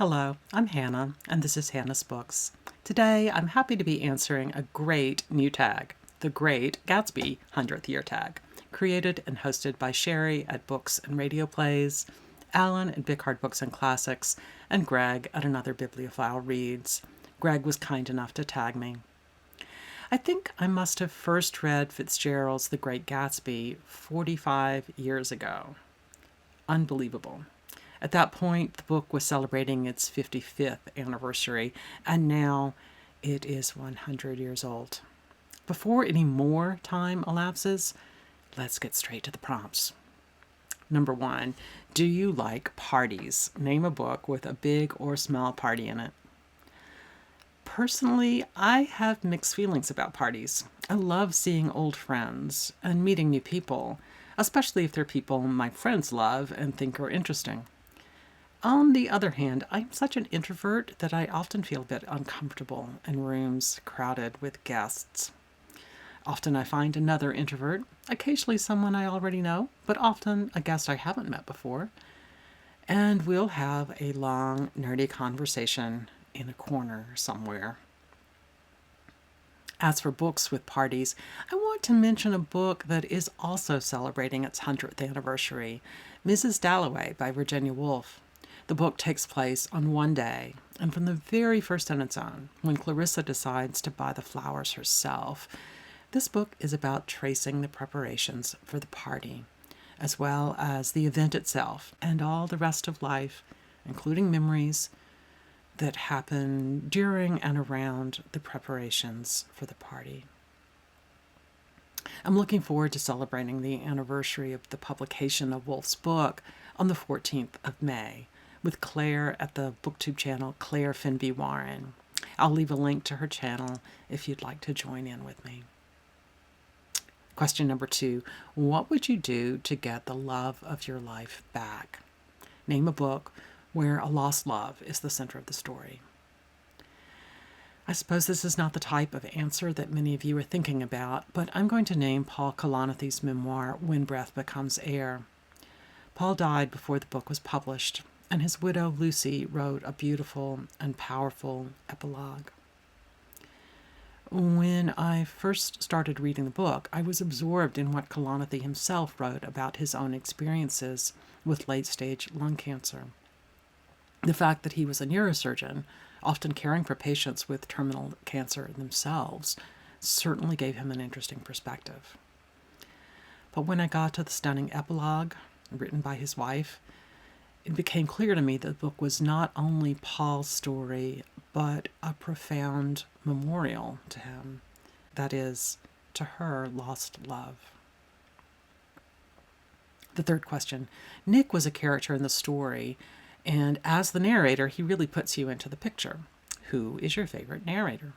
Hello, I'm Hannah, and this is Hannah's Books. Today, I'm happy to be answering a great new tag, the Great Gatsby 100th Year Tag, created and hosted by Sherri at Books and Radio Plays, Alan at Big Hard Books and Classics, and Greg at Another Bibliophile Reads. Greg was kind enough to tag me. I think I must have first read Fitzgerald's The Great Gatsby 45 years ago. Unbelievable. At that point, the book was celebrating its 55th anniversary, and now it is 100 years old. Before any more time elapses, let's get straight to the prompts. Number 1, do you like parties? Name a book with a big or small party in it. Personally, I have mixed feelings about parties. I love seeing old friends and meeting new people, especially if they're people my friends love and think are interesting. On the other hand, I'm such an introvert that I often feel a bit uncomfortable in rooms crowded with guests. Often I find another introvert, occasionally someone I already know, but often a guest I haven't met before, and we'll have a long, nerdy conversation in a corner somewhere. As for books with parties, I want to mention a book that is also celebrating its 100th anniversary, Mrs. Dalloway by Virginia Woolf. The book takes place on one day, and from the very first in its own, when Clarissa decides to buy the flowers herself, this book is about tracing the preparations for the party, as well as the event itself and all the rest of life, including memories that happen during and around the preparations for the party. I'm looking forward to celebrating the anniversary of the publication of Woolf's book on the 14th of May with Claire at the BookTube channel Claire Finby Warren. I'll leave a link to her channel if you'd like to join in with me. Question number 2, what would you do to get the love of your life back? Name a book where a lost love is the center of the story. I suppose this is not the type of answer that many of you are thinking about, but I'm going to name Paul Kalanithe's memoir, When Breath Becomes Air. Paul died before the book was published, and his widow, Lucy, wrote a beautiful and powerful epilogue. When I first started reading the book, I was absorbed in what Kalanithi himself wrote about his own experiences with late-stage lung cancer. The fact that he was a neurosurgeon, often caring for patients with terminal cancer themselves, certainly gave him an interesting perspective. But when I got to the stunning epilogue, written by his wife, it became clear to me that the book was not only Paul's story, but a profound memorial to him, that is, to her lost love. The third question, Nick was a character in the story, and as the narrator, he really puts you into the picture. Who is your favorite narrator?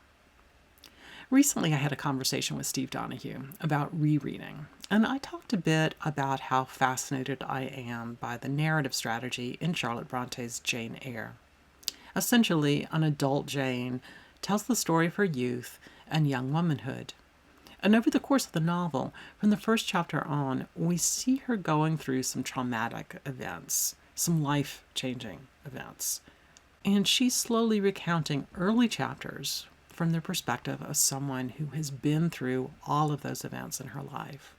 Recently, I had a conversation with Steve Donoghue about rereading, and I talked a bit about how fascinated I am by the narrative strategy in Charlotte Bronte's Jane Eyre. Essentially, an adult Jane tells the story of her youth and young womanhood. And over the course of the novel, from the first chapter on, we see her going through some traumatic events, some life-changing events. And she's slowly recounting early chapters from the perspective of someone who has been through all of those events in her life.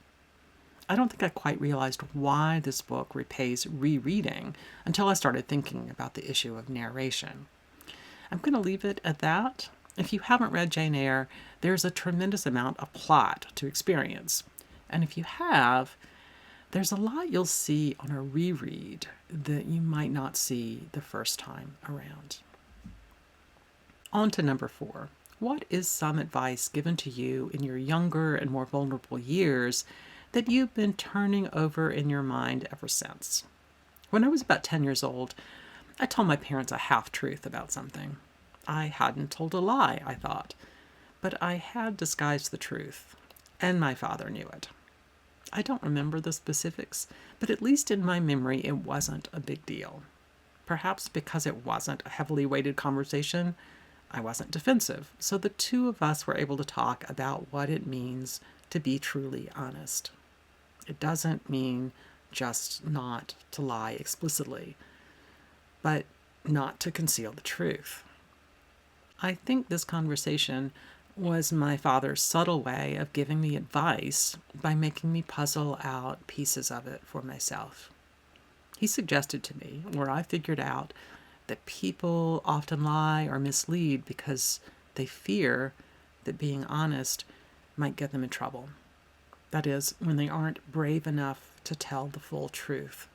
I don't think I quite realized why this book repays rereading until I started thinking about the issue of narration. I'm going to leave it at that. If you haven't read Jane Eyre, there's a tremendous amount of plot to experience. And if you have, there's a lot you'll see on a reread that you might not see the first time around. On to number 4. What is some advice given to you in your younger and more vulnerable years that you've been turning over in your mind ever since? When I was about 10 years old, I told my parents a half-truth about something. I hadn't told a lie, I thought, but I had disguised the truth, and my father knew it. I don't remember the specifics, but at least in my memory it wasn't a big deal. Perhaps because it wasn't a heavily weighted conversation, I wasn't defensive, so the two of us were able to talk about what it means to be truly honest. It doesn't mean just not to lie explicitly, but not to conceal the truth. I think this conversation was my father's subtle way of giving me advice by making me puzzle out pieces of it for myself. He suggested to me, or I figured out, that people often lie or mislead because they fear that being honest might get them in trouble. That is, when they aren't brave enough to tell the full truth.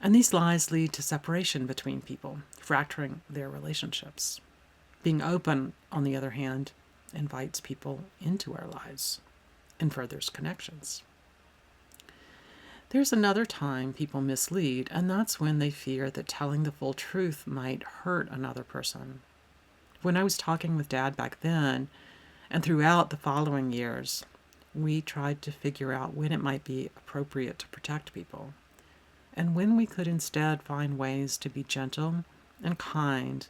And these lies lead to separation between people, fracturing their relationships. Being open, on the other hand, invites people into our lives and furthers connections. There's another time people mislead, and that's when they fear that telling the full truth might hurt another person. When I was talking with Dad back then, and throughout the following years, we tried to figure out when it might be appropriate to protect people, and when we could instead find ways to be gentle and kind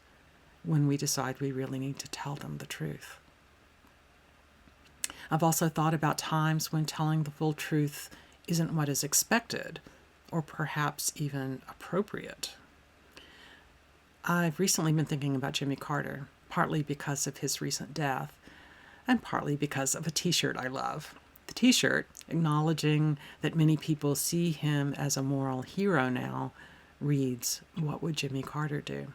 when we decide we really need to tell them the truth. I've also thought about times when telling the full truth isn't what is expected, or perhaps even appropriate. I've recently been thinking about Jimmy Carter, partly because of his recent death, and partly because of a t-shirt I love. The t-shirt, acknowledging that many people see him as a moral hero now, reads, "What would Jimmy Carter do?"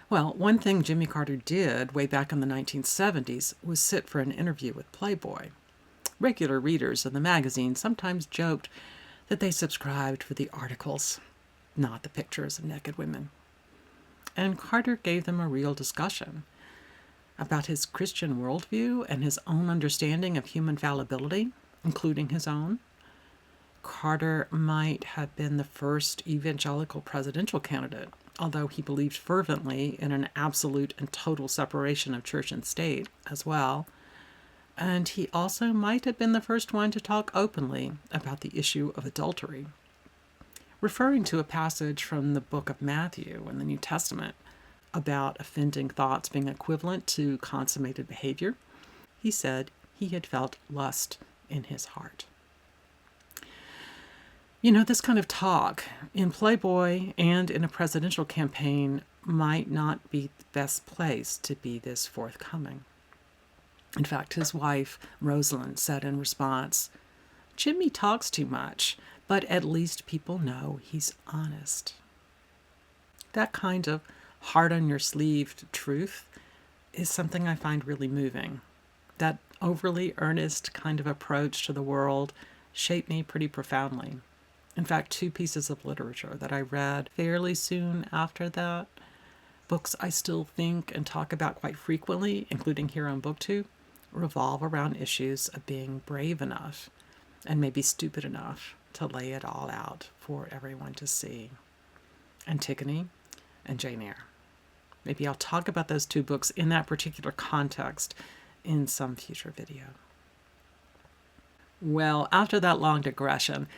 Well, one thing Jimmy Carter did way back in the 1970s was sit for an interview with Playboy. Regular readers of the magazine sometimes joked that they subscribed for the articles, not the pictures of naked women. And Carter gave them a real discussion about his Christian worldview and his own understanding of human fallibility, including his own. Carter might have been the first evangelical presidential candidate, although he believed fervently in an absolute and total separation of church and state as well. And he also might have been the first one to talk openly about the issue of adultery. Referring to a passage from the book of Matthew in the New Testament about offending thoughts being equivalent to consummated behavior, he said he had felt lust in his heart. You know, this kind of talk in Playboy and in a presidential campaign might not be the best place to be this forthcoming. In fact, his wife, Rosalind, said in response, "Jimmy talks too much, but at least people know he's honest." That kind of heart-on-your-sleeve truth is something I find really moving. That overly earnest kind of approach to the world shaped me pretty profoundly. In fact, two pieces of literature that I read fairly soon after that, books I still think and talk about quite frequently, including here on BookTube, revolve around issues of being brave enough and maybe stupid enough to lay it all out for everyone to see. Antigone and Jane Eyre. Maybe I'll talk about those two books in that particular context in some future video. Well, after that long digression,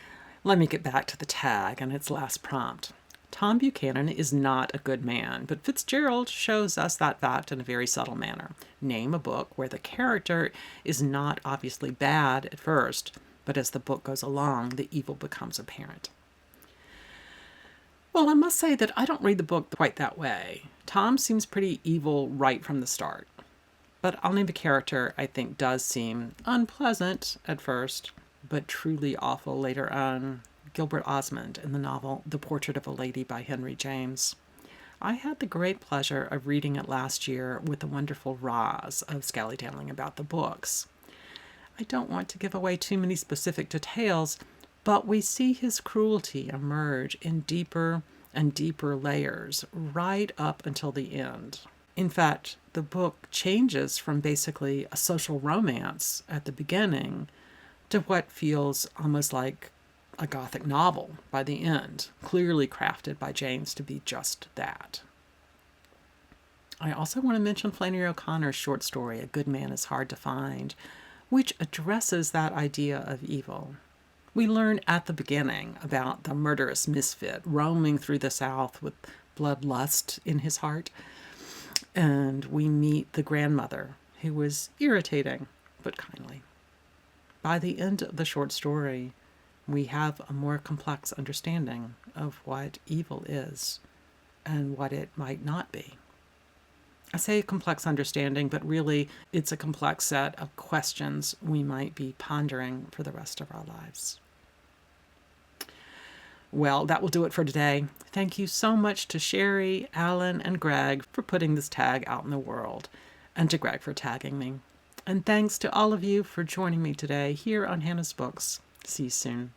let me get back to the tag and its last prompt. Tom Buchanan is not a good man, but Fitzgerald shows us that fact in a very subtle manner. Name a book where the character is not obviously bad at first, but as the book goes along, the evil becomes apparent. Well, I must say that I don't read the book quite that way. Tom seems pretty evil right from the start. But I'll name a character I think does seem unpleasant at first, but truly awful later on. Gilbert Osmond in the novel The Portrait of a Lady by Henry James. I had the great pleasure of reading it last year with the wonderful Roz of Scallydowling About the Books. I don't want to give away too many specific details, but we see his cruelty emerge in deeper and deeper layers right up until the end. In fact, the book changes from basically a social romance at the beginning to what feels almost like a Gothic novel by the end, clearly crafted by James to be just that. I also want to mention Flannery O'Connor's short story, A Good Man is Hard to Find, which addresses that idea of evil. We learn at the beginning about the murderous misfit roaming through the South with bloodlust in his heart, and we meet the grandmother, who was irritating but kindly. By the end of the short story, we have a more complex understanding of what evil is and what it might not be. I say complex understanding, but really it's a complex set of questions we might be pondering for the rest of our lives. Well, that will do it for today. Thank you so much to Sherri, Alan, and Greg for putting this tag out in the world, and to Greg for tagging me. And thanks to all of you for joining me today here on Hannah's Books. See you soon.